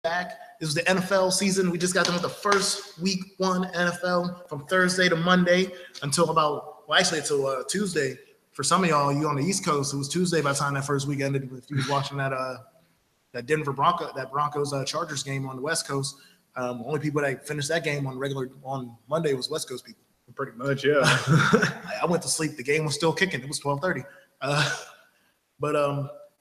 back. This was the NFL season. We just got done with the first week 1 NFL from Thursday to Monday until until Tuesday. For some of y'all, you on the East Coast, it was Tuesday by the time that first week ended. If you was watching that Denver Broncos Chargers game on the West Coast, only people that finished that game on Monday was West Coast people. Pretty much, yeah. I went to sleep. The game was still kicking. It was 12:30.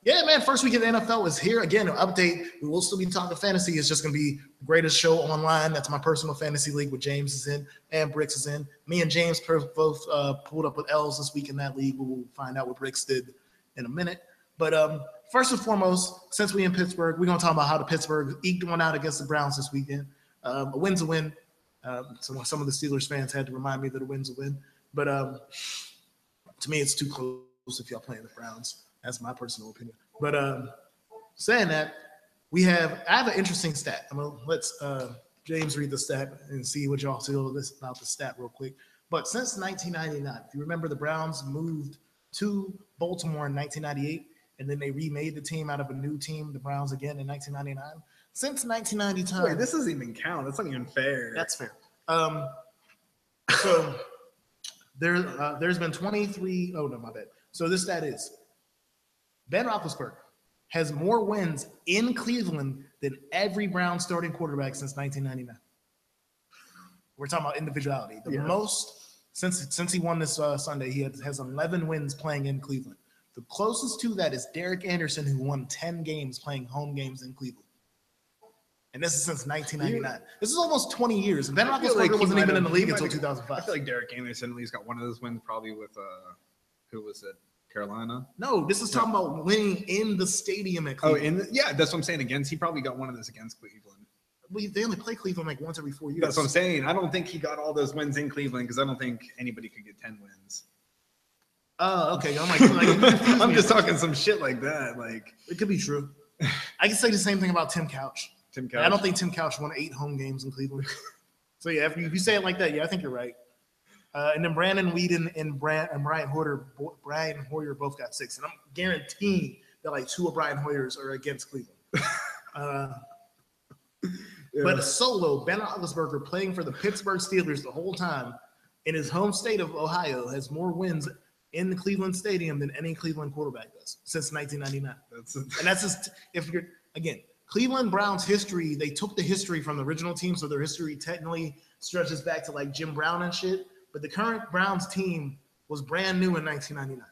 Yeah, man, first week of the NFL is here. Again, an update. We will still be talking fantasy. It's just going to be the greatest show online. That's my personal fantasy league with James is in and Bricks is in. Me and James both pulled up with L's this week in that league. We will find out what Bricks did in a minute. But first and foremost, since we're in Pittsburgh, we're going to talk about how the Pittsburgh eked one out against the Browns this weekend. A win's a win. So some of the Steelers fans had to remind me that a win's a win. But to me, it's too close if y'all playing the Browns. That's my personal opinion. But saying that, I have an interesting stat. I'm gonna let James read the stat and see what y'all feel about the stat real quick. But since 1999, if you remember, the Browns moved to Baltimore in 1998, and then they remade the team out of a new team, the Browns again in 1999. Since 1990, wait, this doesn't even count. That's not even fair. That's fair. So there's been 23. Oh no, my bad. So this stat is Ben Roethlisberger has more wins in Cleveland than every Brown starting quarterback since 1999. We're talking about individuality. The most since he won this Sunday, he has 11 wins playing in Cleveland. The closest to that is Derek Anderson, who won 10 games playing home games in Cleveland. And this is since 1999. This is almost 20 years. And Ben Roethlisberger wasn't even in the league until 2005. I feel like Derek Anderson at least got one of those wins, probably with who was it? Carolina? No, this is talking about winning in the stadium at Cleveland. That's what I'm saying. He probably got one of those against Cleveland. Well, they only play Cleveland like once every 4 years. That's what I'm saying. I don't think he got all those wins in Cleveland because I don't think anybody could get 10 wins. Oh, okay. I'm I'm just talking some shit like that. Like, it could be true. I can say the same thing about Tim Couch. I don't think Tim Couch won 8 home games in Cleveland. So yeah, if you say it like that, yeah, I think you're right. And then Brandon Weeden and Brian Hoyer both got 6. And I'm guaranteeing that like 2 of Brian Hoyer's are against Cleveland. But a solo, Ben Roethlisberger playing for the Pittsburgh Steelers the whole time in his home state of Ohio has more wins in the Cleveland Stadium than any Cleveland quarterback does since 1999. And that's just, Cleveland Browns history, they took the history from the original team, so their history technically stretches back to like Jim Brown and shit. But the current Browns team was brand new in 1999.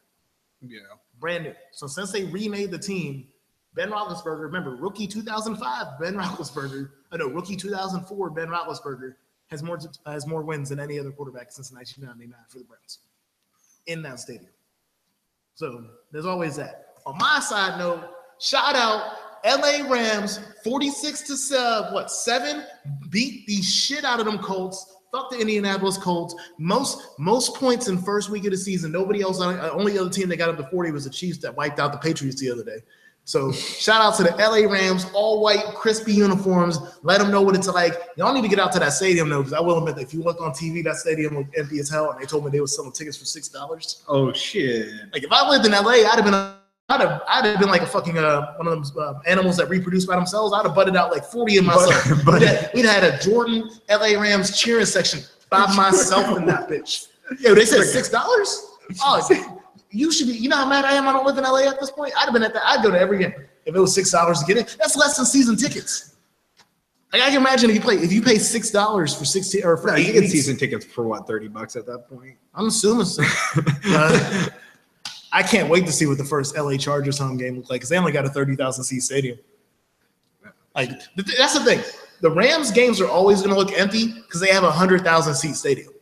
Yeah. Brand new. So since they remade the team, Ben Roethlisberger, remember, rookie 2005, rookie 2004, Ben Roethlisberger has more wins than any other quarterback since 1999 for the Browns in that stadium. So there's always that. On my side note, shout out LA Rams 46-7 beat the shit out of them Colts. Fuck the Indianapolis Colts. Most points in first week of the season. Nobody else. Only other team that got up to 40 was the Chiefs that wiped out the Patriots the other day. So shout out to the LA Rams, all white, crispy uniforms. Let them know what it's like. Y'all need to get out to that stadium though, because I will admit that if you look on TV, that stadium was empty as hell, and they told me they were selling tickets for $6. Oh shit! Like if I lived in LA, I'd have been like a fucking one of those animals that reproduce by themselves. I'd have butted out like 40 of myself. We'd had a Jordan LA Rams cheering section by myself in that bitch. Yo, they said $6? Oh, you should be. You know how mad I am? I don't live in LA at this point. I'd have been at that. I'd go to every game if it was $6 to get in. That's less than season tickets. Like I can imagine if you pay $6 for 16 or for 8 you get season tickets for what, $30 at that point? I'm assuming so. I can't wait to see what the first LA Chargers home game looks like because they only got a 30,000 seat stadium. Like that's the thing. The Rams games are always going to look empty because they have a 100,000 seat stadium.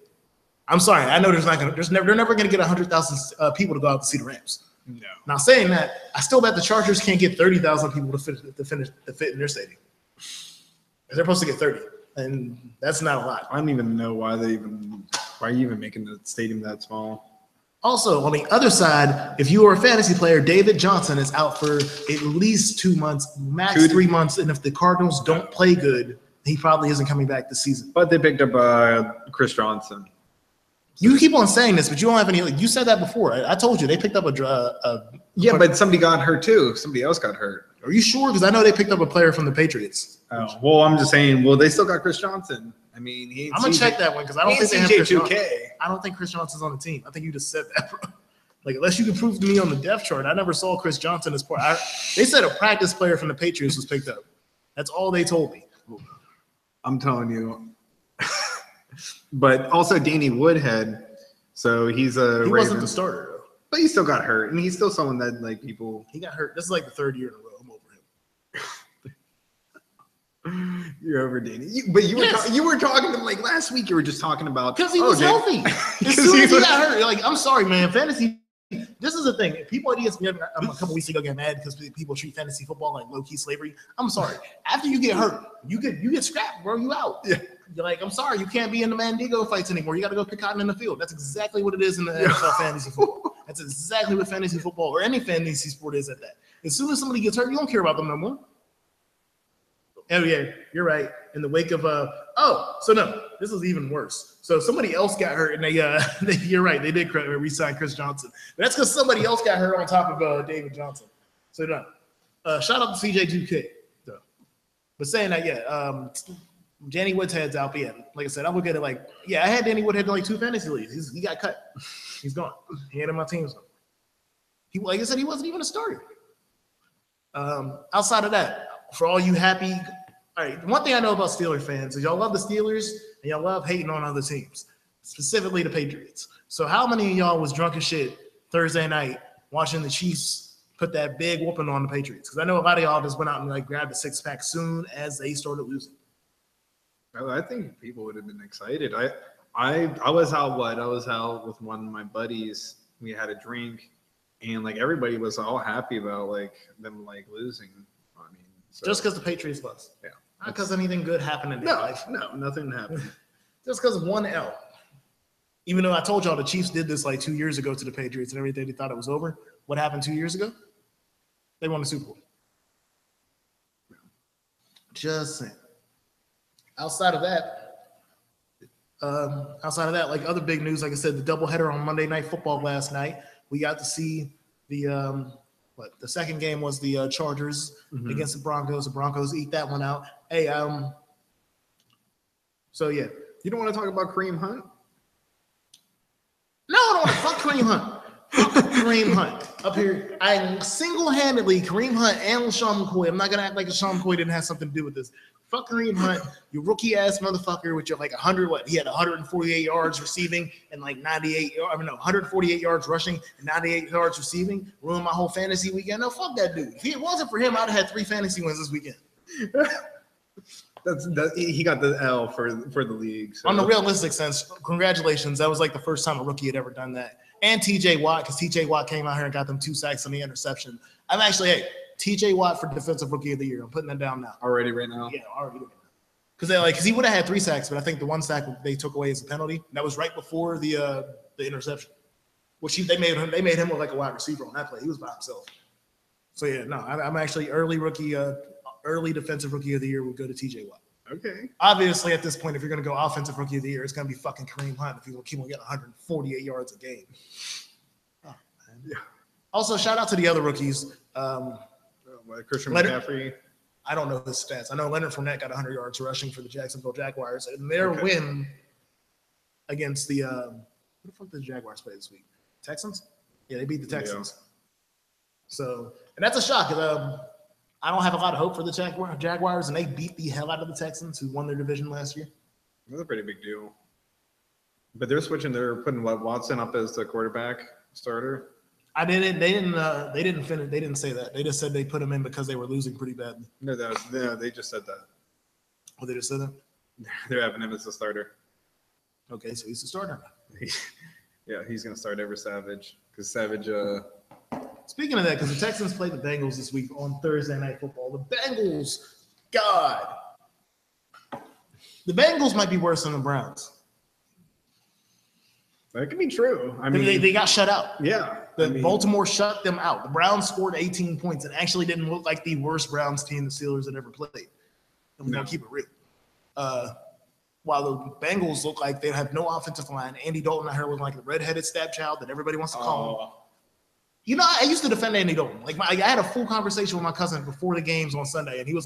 I'm sorry. I know they're never going to get 100,000 people to go out to see the Rams. No. Now saying that, I still bet the Chargers can't get 30,000 people to fit in their stadium. They're supposed to get 30, and that's not a lot. I don't even know why are you even making the stadium that small? Also, on the other side, if you are a fantasy player, David Johnson is out for at least 2 months, max 3 months. And if the Cardinals don't play good, he probably isn't coming back this season. But they picked up Chris Johnson. You keep on saying this, but you don't have any. You said that before. I told you they picked up Yeah, but somebody got hurt too. Somebody else got hurt. Are you sure? Because I know they picked up a player from the Patriots. Oh, well, I'm just saying. Well, they still got Chris Johnson. I mean, I'm gonna check that one because I don't think they have Chris Johnson. I don't think Chris Johnson's on the team. I think you just said that, bro. Like, unless you can prove to me on the depth chart, I never saw Chris Johnson as part. They said a practice player from the Patriots was picked up. That's all they told me. I'm telling you. But also Danny Woodhead. So he's a He wasn't the starter, though. But he still got hurt. And he's still someone that, like, people. He got hurt. This is like the third year in a row. I'm over him. You're over Danny. You were talking to him like last week. You were just talking about. Because he was healthy. As soon as he got hurt, like, I'm sorry, man. Fantasy. This is the thing. People at ESPN a couple weeks ago get mad because people treat fantasy football like low-key slavery. I'm sorry. After you get hurt, you get scrapped, bro. You out. Yeah. You're like, I'm sorry, you can't be in the Mandingo fights anymore. You got to go pick cotton in the field. That's exactly what it is in the NFL fantasy football. That's exactly what fantasy football or any fantasy sport is at that. As soon as somebody gets hurt, you don't care about them no more. Oh, yeah, you're right. In the wake of this is even worse. So somebody else got hurt, and you're right, they did re-sign Chris Johnson. But that's because somebody else got hurt on top of David Johnson. So shout out to CJ2K, though. But saying that, Danny Woodhead's out. But yeah, like I said, I look at it like, I had Danny Woodhead in like 2 fantasy leagues. He got cut. He's gone. He ain't in my team. He, like I said, he wasn't even a starter. Outside of that, for all you happy. All right, one thing I know about Steelers fans is y'all love the Steelers and y'all love hating on other teams, specifically the Patriots. So how many of y'all was drunk as shit Thursday night watching the Chiefs put that big whooping on the Patriots? Because I know a lot of y'all just went out and like grabbed a 6-pack soon as they started losing. I think people would have been excited. I was out. I was out with one of my buddies. We had a drink, and like everybody was all happy about like them like losing. I mean, just because the Patriots lost. Yeah. Not because anything good happened in their life. No, nothing happened. Just because of one L. Even though I told y'all the Chiefs did this like 2 years ago to the Patriots and everything, they thought it was over. What happened 2 years ago? They won the Super Bowl. Just saying. Outside of that, like other big news, like I said, the doubleheader on Monday Night Football last night. We got to see the second game was the Chargers against the Broncos. The Broncos eat that one out. Hey, so yeah. You don't want to talk about Kareem Hunt? No, I don't want to fuck Kareem Hunt. Fuck Kareem Hunt. Up here, I single-handedly, Kareem Hunt and LaShawn McCoy. I'm not going to act like LaShawn McCoy didn't have something to do with this. Fuck Kareem Hunt, you rookie-ass motherfucker with your like 100, he had 148 yards receiving and like 148 yards rushing and 98 yards receiving. Ruined my whole fantasy weekend. No, fuck that dude. If it wasn't for him, I'd have had 3 fantasy wins this weekend. He got the L for the league. So. On the realistic sense, congratulations. That was like the first time a rookie had ever done that. And TJ Watt, because TJ Watt came out here and got them 2 sacks on the interception. I'm actually, TJ Watt for Defensive Rookie of the Year. I'm putting that down now. Already right now? Yeah, already. Because he would have had 3 sacks, but I think the 1 sack they took away as a penalty. That was right before the interception. Which they made him look like a wide receiver on that play. He was by himself. So yeah, no, I'm actually early Defensive Rookie of the Year will go to TJ Watt. Okay. Obviously, at this point, if you're going to go Offensive Rookie of the Year, it's going to be fucking Kareem Hunt if he's going to keep on getting 148 yards a game. Oh, man. Yeah. Also, shout out to the other rookies. Christian McCaffrey. I don't know his stats. I know Leonard Fournette got 100 yards rushing for the Jacksonville Jaguars. And their win against the who the fuck did the Jaguars play this week? Texans? Yeah, they beat the Texans. Yeah. So, and that's a shock. I don't have a lot of hope for the Jaguars, and they beat the hell out of the Texans, who won their division last year. That's a pretty big deal. But they're putting Watson up as the quarterback starter. They didn't finish. They didn't say that. They just said they put him in because they were losing pretty badly. No, they just said that. Oh, they just said that? They're having him as the starter. Okay, so he's the starter. Yeah, he's going to start over Savage. Because Savage Speaking of that, because the Texans played the Bengals this week on Thursday Night Football. The Bengals, God. The Bengals might be worse than the Browns. That could be true. I mean, they got shut out. Yeah. Baltimore shut them out. The Browns scored 18 points and actually didn't look like the worst Browns team the Steelers had ever played. I'm going to keep it real. While the Bengals look like they have no offensive line, Andy Dalton, I heard, was like the redheaded stepchild that everybody wants to call him. I used to defend Andy Dalton. Like I had a full conversation with my cousin before the games on Sunday, and he was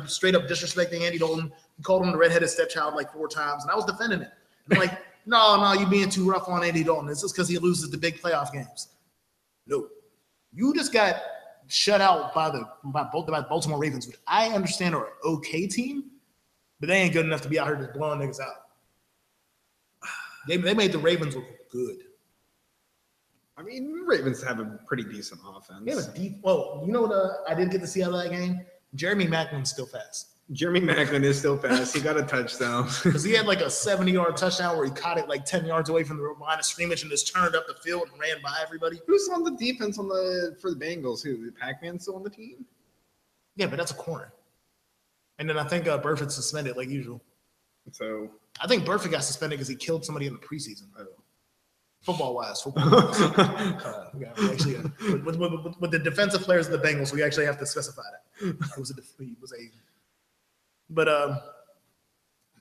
straight up disrespecting Andy Dalton. He called him the redheaded stepchild like 4 times, and I was defending it. And I'm like, no, you being too rough on Andy Dalton. It's just because he loses the big playoff games. No, you just got shut out by the Baltimore Ravens, which I understand are an okay team, but they ain't good enough to be out here just blowing niggas out. They made the Ravens look good. I mean, Ravens have a pretty decent offense. They have a deep. Well, you know what? I didn't get to see out of that game. Jeremy Maclin's still fast. Jeremy Maclin is still fast. He got a touchdown because he had like a 70-yard touchdown where he caught it like 10 yards away from the line of scrimmage and just turned up the field and ran by everybody. Who's on the defense for the Bengals? Who? Pac-Man still on the team? Yeah, but that's a corner. And then I think Burford's suspended like usual. So I think Burford got suspended because he killed somebody in the preseason. Football-wise. With the defensive players of the Bengals, we actually have to specify that. But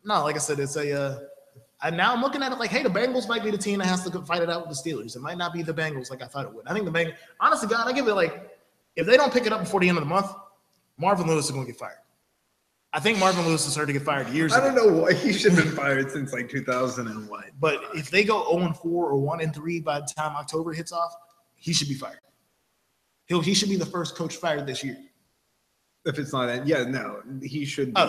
no, like I said, it's now I'm looking at it like, hey, the Bengals might be the team that has to fight it out with the Steelers. It might not be the Bengals like I thought it would. I think the Bengals, honestly, God, I give it like, if they don't pick it up before the end of the month, Marvin Lewis is going to get fired. I think Marvin Lewis is starting to get fired years ago. I don't know why he should have been fired since like 2001. But if they go 0-4 or 1-3 by the time October hits off, he should be fired. He should be the first coach fired this year. If it's not that, yeah, no, he should be.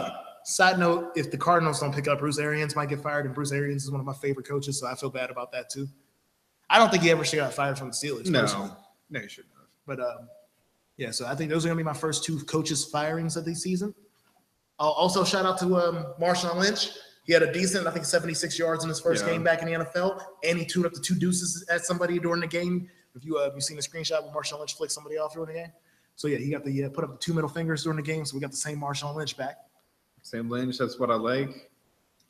Side note, if the Cardinals don't pick up, Bruce Arians might get fired, and Bruce Arians is one of my favorite coaches, so I feel bad about that too. I don't think he ever should have got fired from the Steelers. No, he shouldn't have. But yeah, so I think those are going to be my first 2 coaches firings of the season. Also, shout out to Marshawn Lynch. He had a decent, I think, 76 yards in his first game back in the NFL, and he tuned up the 2 deuces at somebody during the game. If you've seen the screenshot where Marshawn Lynch flicked somebody off during the game. So, yeah, he got the put up the 2 middle fingers during the game, so we got the same Marshawn Lynch back. Same Lynch, that's what I like.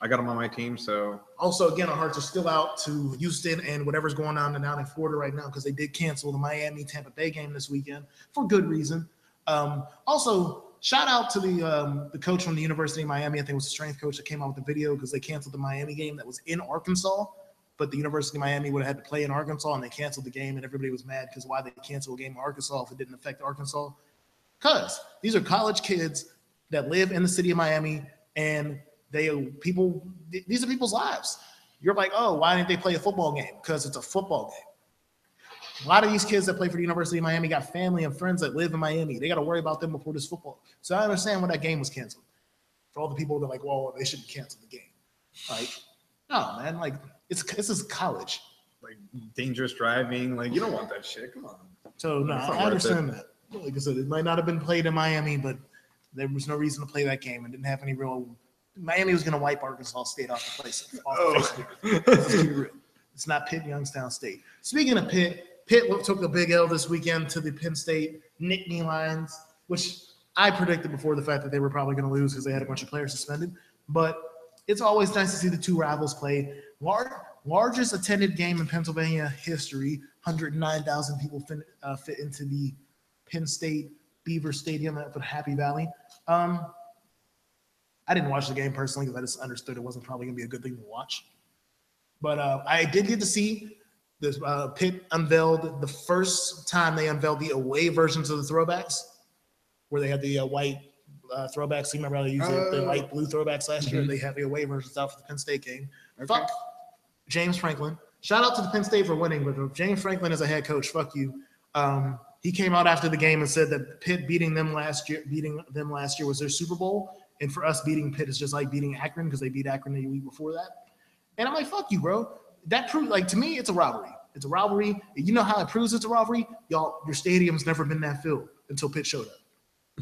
I got him on my team, so. Also, again, our hearts are still out to Houston and whatever's going on down in Florida right now because they did cancel the Miami-Tampa Bay game this weekend for good reason. Also, shout out to the coach from the University of Miami. I think it was the strength coach that came out with the video because they canceled the Miami game that was in Arkansas, but the University of Miami would have had to play in Arkansas, and they canceled the game, and everybody was mad because why they canceled a game in Arkansas if it didn't affect Arkansas? Because these are college kids that live in the city of Miami, and these are people's lives. You're like, oh, why didn't they play a football game? Because it's a football game. A lot of these kids that play for the University of Miami got family and friends that live in Miami. They got to worry about them before this football. So I understand when that game was canceled. For all the people that are like, well, they shouldn't cancel the game. Like, no, man. Like, this is college. Like, dangerous driving. Like, you don't want that shit. Come on. So, no, I understand that. Like I said, it might not have been played in Miami, but there was no reason to play that game. It didn't have any real – Miami was going to wipe Arkansas State off the place. Let's keep it real. It's not Pitt, Youngstown State. Speaking of Pitt took the big L this weekend to the Penn State Nittany Lions, which I predicted before the fact that they were probably going to lose because they had a bunch of players suspended. But it's always nice to see the 2 rivals play. Largest attended game in Pennsylvania history. 109,000 people fit into the Penn State Beaver Stadium at Happy Valley. I didn't watch the game personally because I just understood it wasn't probably going to be a good thing to watch. But I did get to see this. Pitt unveiled the first time they unveiled the away versions of the throwbacks, where they had the white throwbacks. You remember how they used the light blue throwbacks last year? They had the away versions out for the Penn State game. Okay. Fuck James Franklin. Shout out to the Penn State for winning, but if James Franklin is a head coach, fuck you. He came out after the game and said that Pitt beating them last year was their Super Bowl, and for us beating Pitt is just like beating Akron because they beat Akron the week before that. And I'm like, fuck you, bro. That proves, like, to me, it's a rivalry. It's a rivalry. You know how it proves it's a rivalry? Y'all, your stadium's never been that filled until Pitt showed up.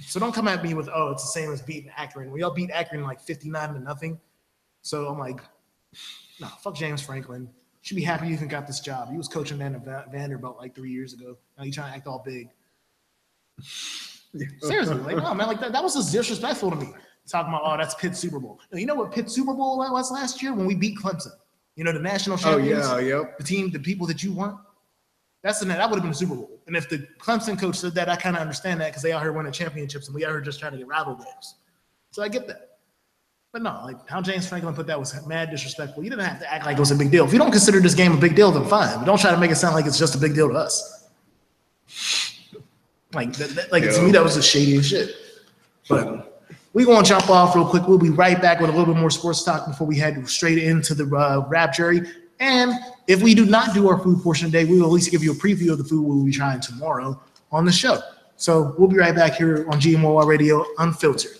So don't come at me with, oh, it's the same as beating Akron. We all beat Akron like 59-0. So I'm like, no, fuck James Franklin. Should be happy you even got this job. He was coaching down at Vanderbilt like 3 years ago. Now you trying to act all big. Seriously, like, no, man, like that was just disrespectful to me. Talking about, oh, that's Pitt's Super Bowl. You know what Pitt's Super Bowl was last year when we beat Clemson? You know, the national champions. Oh, yeah, yep. The people that you want. That would have been a Super Bowl. And if the Clemson coach said that, I kind of understand that because they out here winning championships and we out here just trying to get rival games. So I get that. But no, like how James Franklin put that was mad disrespectful. You didn't have to act like it was a big deal. If you don't consider this game a big deal, then fine. But don't try to make it sound like it's just a big deal to us. Like, to me, that was the shadiest shit. But we're going to jump off real quick. We'll be right back with a little bit more sports talk before we head straight into the rap jury. And if we do not do our food portion today, we will at least give you a preview of the food we'll be trying tomorrow on the show. So we'll be right back here on GMOR Radio Unfiltered.